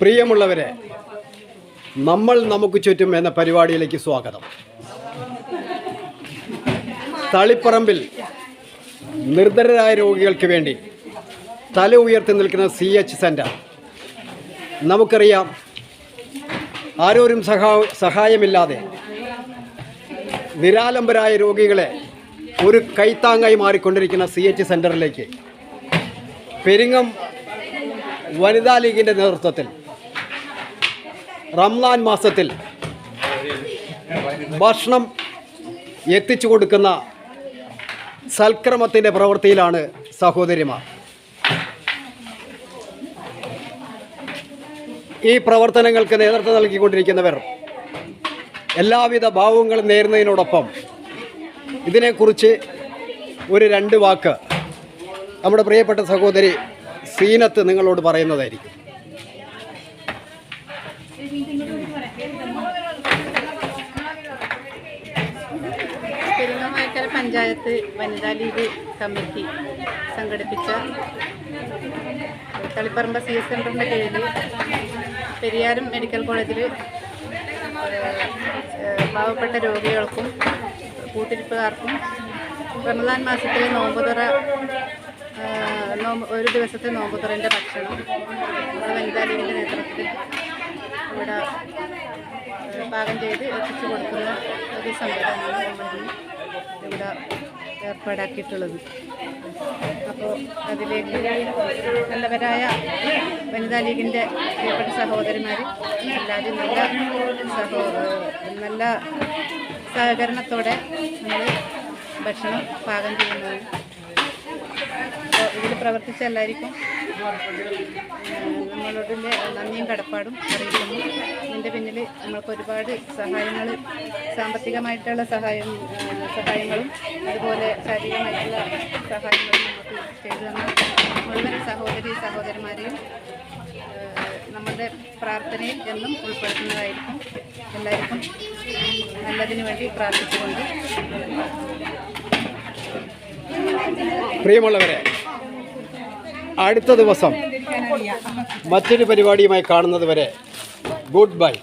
പ്രിയമുള്ളവരെ, നമ്മൾ നമുക്ക് ചുറ്റും എന്ന പരിപാടിയിലേക്ക് സ്വാഗതം. തളിപ്പറമ്പിൽ നിർധനരായ രോഗികൾക്ക് വേണ്ടി തല ഉയർത്തി നിൽക്കുന്ന CH സെൻ്റർ. നമുക്കറിയാം, ആരോരും സഹായമില്ലാതെ നിരാലംബരായ രോഗികളെ ഒരു കൈത്താങ്ങായി മാറിക്കൊണ്ടിരിക്കുന്ന CH സെൻ്ററിലേക്ക് പെരിങ്ങം വനിതാ ലീഗിൻ്റെ നേതൃത്വത്തിൽ റംസാൻ മാസത്തിൽ ഭക്ഷണം എത്തിച്ചു കൊടുക്കുന്ന സൽക്രമത്തിൻ്റെ പ്രവൃത്തിയിലാണ് സഹോദരിമാർ. ഈ പ്രവർത്തനങ്ങൾക്ക് നേതൃത്വം നൽകിക്കൊണ്ടിരിക്കുന്നവർ എല്ലാവിധ ഭാവങ്ങളും നേരുന്നതിനോടൊപ്പം ഇതിനെക്കുറിച്ച് ഒരു 2 വാക്ക് നമ്മുടെ പ്രിയപ്പെട്ട സഹോദരി സീനത്ത് നിങ്ങളോട് പറയുന്നതായിരിക്കും. പെരിങ്ങമൈക്കര പഞ്ചായത്ത് വനിതാ ലീഗ് കമ്മിറ്റി സംഘടിപ്പിച്ച തളിപ്പറമ്പ് CH സെൻ്ററിൻ്റെ കീഴിൽ പെരിയാരം മെഡിക്കൽ കോളേജിൽ പാവപ്പെട്ട രോഗികൾക്കും കൂട്ടിരിപ്പുകാർക്കും റമദാൻ മാസത്തിലെ നോമ്പുതുറ ഒരു ദിവസത്തെ നോമ്പുതുറൻ്റെ ഭക്ഷണം നമ്മുടെ വനിതാ ലീഗിൻ്റെ നേതൃത്വത്തിൽ ഇവിടെ പാകം ചെയ്ത് എത്തിച്ചു കൊടുക്കുന്ന ഒരു സംവിധാനമാണ് നമ്മൾ ഇവിടെ ഏർപ്പാടാക്കിയിട്ടുള്ളത്. അപ്പോൾ അതിലേക്ക് നല്ലവരായ വനിതാ ലീഗിൻ്റെ പ്രിയപ്പെട്ട സഹോദരിമാർ എല്ലാവരും നല്ല സഹകരണത്തോടെ നമ്മൾ ഭക്ഷണം പാകം ചെയ്യുന്നതാണ്. അപ്പോൾ ഇതിൽ പ്രവർത്തിച്ച എല്ലാവർക്കും നമ്മളോട് നന്ദിയും കടപ്പാടും അറിയിക്കുന്നു. ഇതിൻ്റെ പിന്നിൽ നമ്മൾക്ക് ഒരുപാട് സഹായങ്ങൾ, സാമ്പത്തികമായിട്ടുള്ള സഹായങ്ങളും അതുപോലെ ശാരീരികമായിട്ടുള്ള സഹായങ്ങളും നമുക്ക് ചെയ്തു തന്ന മുഴുവൻ സഹോദരന്മാരെയും നമ്മുടെ പ്രാർത്ഥനയിൽ എന്നും ഉൾപ്പെടുത്തുന്നതായിരിക്കും. എല്ലാവർക്കും നല്ലതിനു വേണ്ടി പ്രാർത്ഥിച്ചുകൊണ്ട്. പ്രിയമുള്ളവരെ, അടുത്ത ദിവസം മറ്റൊരു പരിപാടിയുമായി കാണുന്നത് വരെ ഗുഡ് ബൈ.